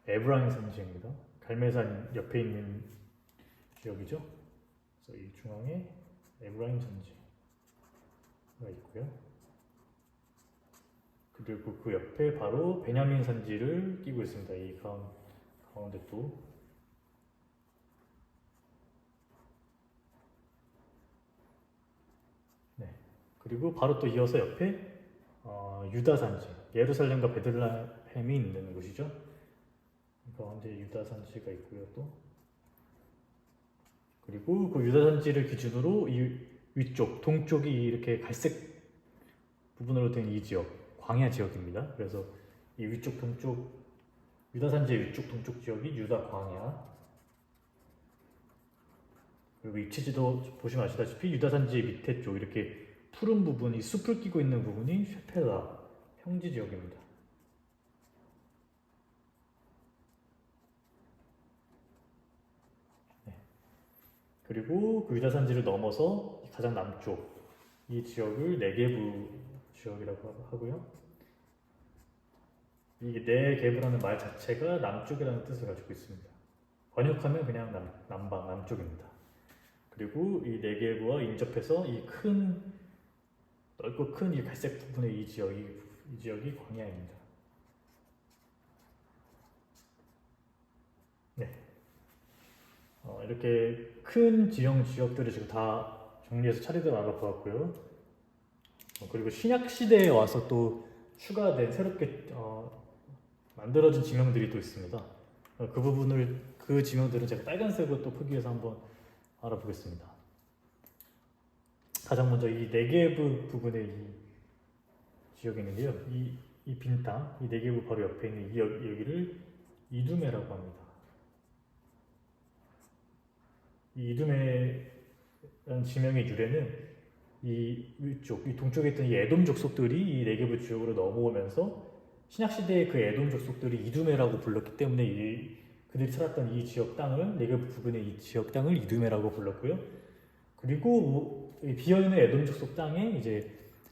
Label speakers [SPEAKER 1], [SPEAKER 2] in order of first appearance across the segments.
[SPEAKER 1] 에브라임 산지입니다. 갈매산 옆에 있는 지역이죠. 그래서 이 중앙에 에브라임 산지가 있고요. 그리고 그 옆에 바로 베냐민 산지를 끼고 있습니다. 이 가운데 또. 네. 그리고 바로 또 이어서 옆에 유다 산지, 예루살렘과 베들레헴이 있는 곳이죠. 가운데 유다 산지가 있고요. 또 그리고 그 유다 산지를 기준으로 이 위쪽, 동쪽이 이렇게 갈색 부분으로 된 이 지역, 광야 지역입니다. 그래서 이 위쪽, 동쪽, 유다 산지의 위쪽, 동쪽 지역이 유다 광야. 그리고 입체지도 보시면 아시다시피 유다 산지의 밑에 쪽 이렇게 푸른 부분이 숲을 끼고 있는 부분이 쉐펠라, 평지 지역입니다. 네. 그리고 그 유다 산지를 넘어서 가장 남쪽 이 지역을 네게브 지역이라고 하고요. 이 네게브라는 말 자체가 남쪽이라는 뜻을 가지고 있습니다. 번역하면 그냥 남방, 남쪽입니다. 그리고 이 네게브와 인접해서 이 넓고 큰 이 갈색 부분의 이 지역이 광야입니다. 네. 이렇게 큰 지역들을 지금 다 정리해서 차례대로 알아보았고요. 그리고 신약 시대에 와서 또 추가된 새롭게 만들어진 지명들이 또 있습니다. 그 지명들은 제가 빨간색으로 또 표기해서 한번 알아보겠습니다. 가장 먼저 이 네게브 부분의 이 지역이 있는데요. 이 빈 땅, 이 네게브 바로 옆에 있는 여기를 이두메라고 합니다. 이 이두메라는 지명의 유래는 이 위쪽, 이 동쪽에 있던 이 에돔 족속들이 이 네게브 지역으로 넘어오면서 신약 시대의 그 에돔 족속들이 이두메라고 불렀기 때문에 그들이 살았던 이 지역 땅을, 네게브 부근의 이 지역 땅을 이두메라고 불렀고요. 그리고 비어있는 에돔 족속 땅에 이제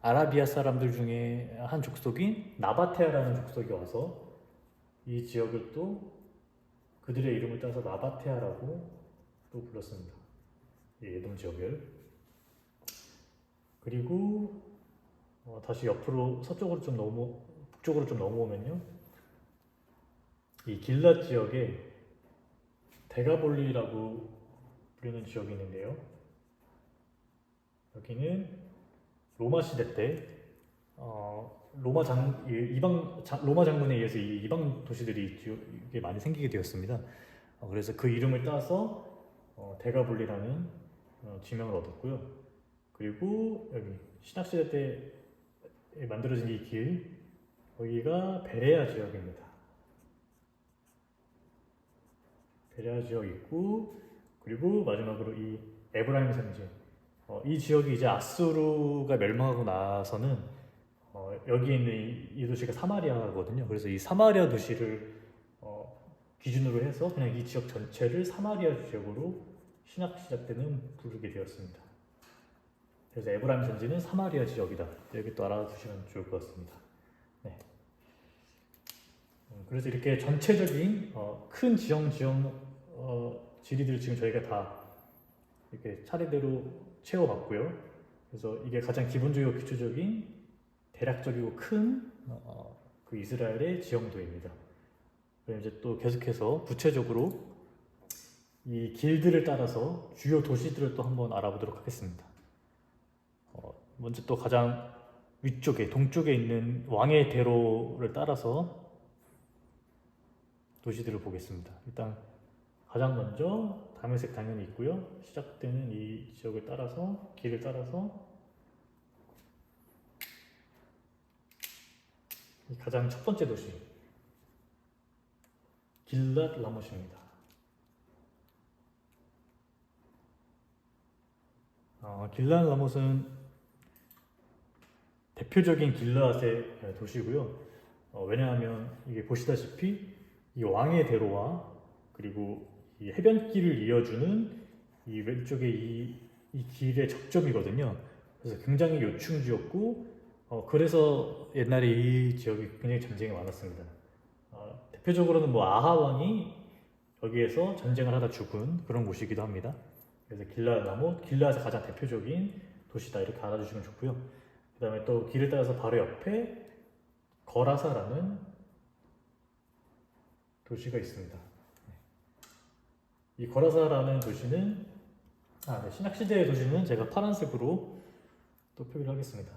[SPEAKER 1] 아라비아 사람들 중에 한 족속인 나바테아라는 족속이 와서 이 지역을 또 그들의 이름을 따서 나바테아라고 또 불렀습니다. 이 에돔 지역을. 그리고 다시 옆으로 북쪽으로 좀 넘어오면요, 이 길랏 지역에 데가볼리라고 부르는 지역이 있는데요. 여기는 로마 시대 때 로마 장군에 의해서 이 이방 도시들이 이게 많이 생기게 되었습니다. 그래서 그 이름을 따서 데가볼리라는 지명을 얻었고요. 그리고 여기 신약 시대 때 만들어진 이 길, 여기가 베레아 지역입니다. 베레아 지역 있고, 그리고 마지막으로 이 에브라임 산지. 이 지역이 이제 아수르가 멸망하고 나서는 여기 있는 이 도시가 사마리아거든요. 그래서 이 사마리아 도시를 기준으로 해서 그냥 이 지역 전체를 사마리아 지역으로 신약 시작 때는 부르게 되었습니다. 그래서 에브라임 산지는 사마리아 지역이다. 여기 또 알아두시면 좋을 것 같습니다. 네. 그래서 이렇게 전체적인 큰 지리들을 지금 저희가 다 이렇게 차례대로 채워봤고요. 그래서 이게 가장 기본적이고 기초적인 대략적이고 큰 그 이스라엘의 지형도입니다. 그럼 이제 또 계속해서 구체적으로 이 길들을 따라서 주요 도시들을 또 한번 알아보도록 하겠습니다. 먼저 또 가장 위쪽에 동쪽에 있는 왕의 대로를 따라서 도시들을 보겠습니다. 일단 가장 먼저 다메섹 당연히 있고요. 시작되는 이 지역을 따라서 길을 따라서 가장 첫 번째 도시 길랏 라못입니다. 길랏 라못은 대표적인 길랏의 도시고요. 왜냐하면 이게 보시다시피 이 왕의 대로와 그리고 이 해변길을 이어주는 이 왼쪽에 이 길의 접점이거든요. 그래서 굉장히 요충지였고, 그래서 옛날에 이 지역이 굉장히 전쟁이 많았습니다. 대표적으로는 뭐 아하왕이 여기에서 전쟁을 하다 죽은 그런 곳이기도 합니다. 그래서 길라에서 가장 대표적인 도시다 이렇게 알아주시면 좋고요. 그 다음에 또 길을 따라서 바로 옆에 거라사라는 도시가 있습니다. 이 거라사라는 도시는 신학시대의 도시는 제가 파란색으로 또 표기를 하겠습니다.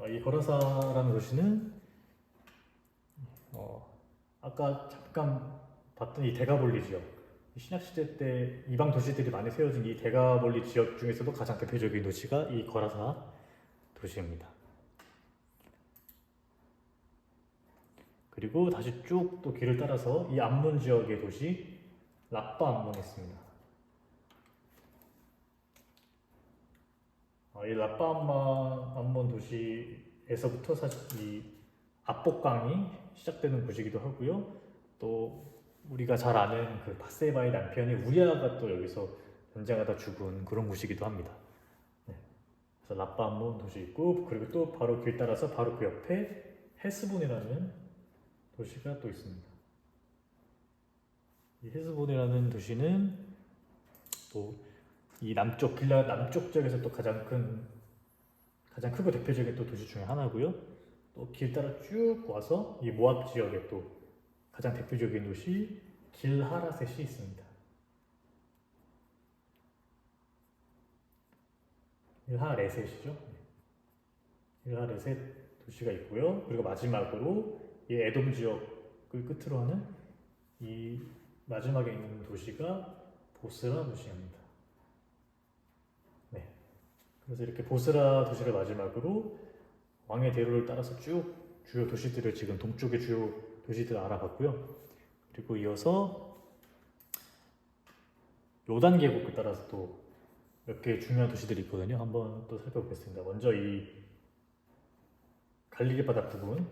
[SPEAKER 1] 이 거라사라는 도시는 아까 잠깐 봤던 이 데가볼리 지역, 신약시대 때 이방 도시들이 많이 세워진 이 데가볼리 지역 중에서도 가장 대표적인 도시가 이 거라사 도시입니다. 그리고 다시 쭉 또 길을 따라서 이 암몬 지역의 도시 라빠 암몬이 있습니다. 이 라빠 암몬 도시에서부터 사실 이 압복강이 시작되는 곳이기도 하고요. 또 우리가 잘 아는 그 바세바의 남편이 우리아가 또 여기서 전쟁하다 죽은 그런 곳이기도 합니다. 그래서 라빠 암몬 도시 있고, 그리고 또 바로 길 따라서 바로 그 옆에 헤스본이라는 도시가 또 있습니다. 이 헤스본이라는 도시는 또 이 길라 남쪽 지역에서 또 가장 크고 대표적인 또 도시 중에 하나고요. 또 길 따라 쭉 와서 이 모압 지역에 또 가장 대표적인 도시 길하라셋이 있습니다. 길하레셋이죠. 길하레셋 도시가 있고요. 그리고 마지막으로 이 에돔 지역을 끝으로 하는 이 마지막에 있는 도시가 보스라 도시입니다. 그래서 이렇게 보스라 도시를 마지막으로 왕의 대로를 따라서 쭉 주요 도시들을 지금 동쪽의 주요 도시들을 알아봤고요. 그리고 이어서 요단 계곡을 따라서 또 몇 개의 중요한 도시들이 있거든요. 한번 또 살펴보겠습니다. 먼저 이 갈릴리 바다 부근,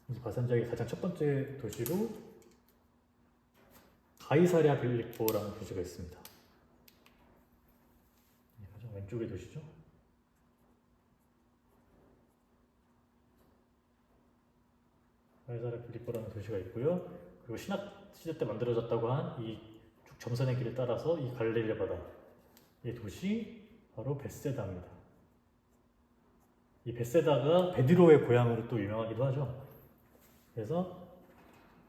[SPEAKER 1] 이 바산 지역의 가장 첫 번째 도시로 가이사랴 빌립보라는 도시가 있습니다. 가장 왼쪽의 도시죠. 가이사랴 빌립보라는 도시가 있고요. 그리고 신학 시대 때 만들어졌다고 한 이 쭉 점선의 길을 따라서 이 갈릴리 바다, 이 도시 바로 벳세다입니다. 이 벳세다가 베드로의 고향으로 또 유명하기도 하죠. 그래서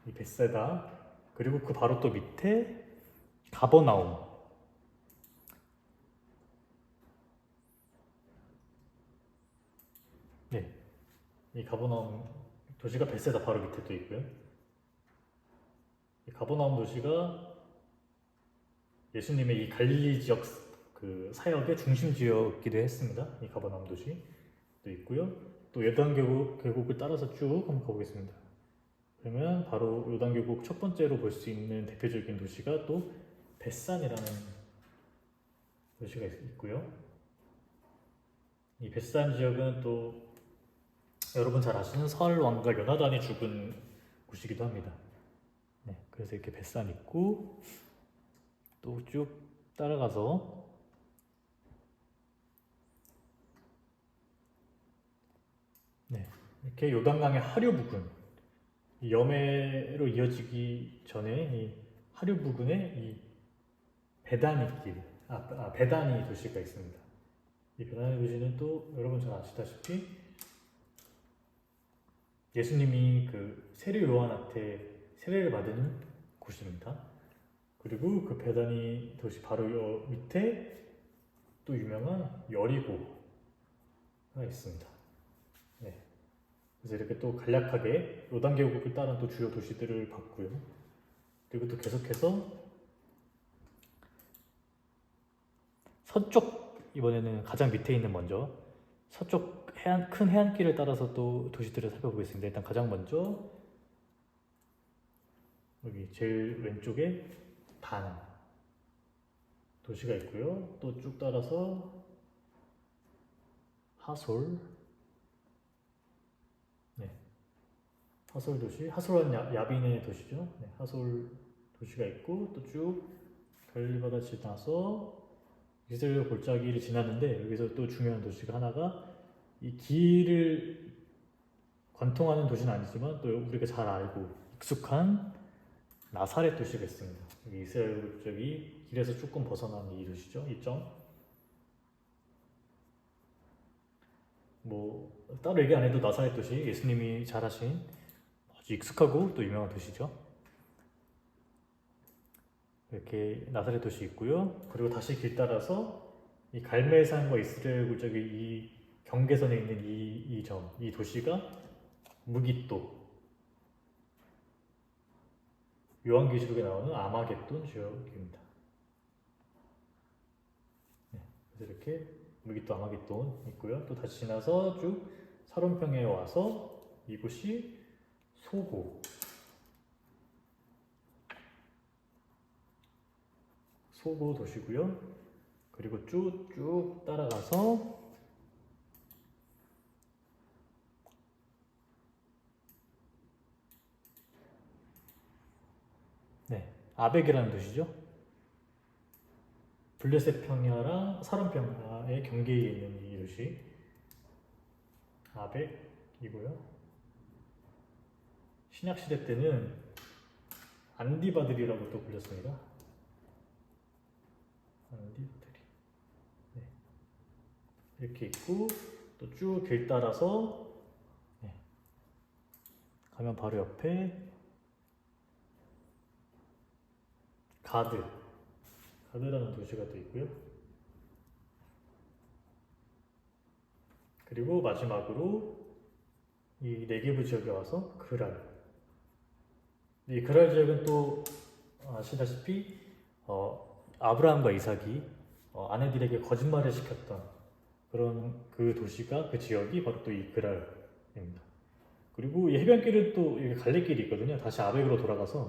[SPEAKER 1] 이 벳세다, 그리고 그 바로 또 밑에 가버나움, 이 가버나움 도시가 벳세다 바로 밑에 또 있고요. 이 가버나움 도시가 예수님의 이 갈릴리 지역 그 사역의 중심 지역이기도 했습니다. 이 가버나움 도시도 있고요. 또 요단 계곡을 따라서 쭉 한번 가보겠습니다. 그러면 바로 요단 계곡 첫 번째로 볼 수 있는 대표적인 도시가 또 벳산이라는 도시가 있고요. 이 벳산 지역은 또 여러분 잘 아시는 사울 왕과 요나단이 죽은 곳이기도 합니다. 그래서 이렇게 벳산 있고, 또 쭉 따라가서 이렇게 요단강의 하류 부근, 이 여매로 이어지기 전에 이 하류 부근에 이 베다니 도시가 있습니다. 이 베다니 도시는 또 여러분 잘 아시다시피 예수님이 그 세례 요한한테 세례를 받은 곳입니다. 그리고 그 베다니 도시 바로 밑에 또 유명한 여리고가 있습니다. 그래서 이렇게 또 간략하게 요단 계곡을 따른 또 주요 도시들을 봤고요. 그리고 또 계속해서 서쪽, 이번에는 가장 밑에 있는 먼저 서쪽 큰 해안길을 따라서 또 도시들을 살펴보겠습니다. 일단 가장 먼저 여기 제일 왼쪽에 단 도시가 있고요. 또 쭉 따라서 하솔, 하솔 도시, 하솔은 야빈의 도시죠. 하솔 도시가 있고, 또 쭉 갈릴리 바다 지나서 이스라엘 골짜기를 지나는데 여기서 또 중요한 도시가 하나가 이 길을 관통하는 도시는 아니지만 또 우리가 잘 알고 익숙한 나사렛 도시가 있습니다. 여기 이스라엘 국적이 길에서 조금 벗어난 이 도시죠. 이 점. 뭐 따로 얘기 안 해도 나사렛 도시, 예수님이 잘하신 아주 익숙하고 또 유명한 도시죠. 이렇게 나사렛 도시 있고요. 그리고 다시 길 따라서 이 갈멜산과 이스라엘 국적의 이 경계선에 있는 이 점, 이 도시가 무깃도, 요한계시록에 나오는 아마겟돈 지역입니다. 네, 그래서 이렇게 무깃도 아마겟돈 있고요. 또 다시 지나서 쭉 사론평야에 와서 이곳이 소고, 소고 도시고요. 그리고 쭉 따라가서 네, 아벡이라는 도시죠. 블레셋 평야랑 사론 평야의 경계에 있는 이 도시 아벡이고요. 신약 시대 때는 안디바들이라고 또 불렸습니다. 안디바들이. 네. 이렇게 있고 또 쭉 길 따라서 네. 가면 바로 옆에 가드라는 도시가 또 있고요. 그리고 마지막으로 이 네게브 지역에 와서 그랄. 이 그랄 지역은 또 아시다시피 아브라함과 이삭이 아내들에게 거짓말을 시켰던 그런 그 도시가, 그 지역이 바로 또 이 그랄입니다. 그리고 이 해변길은 또 갈래길이 있거든요. 다시 아벡으로 돌아가서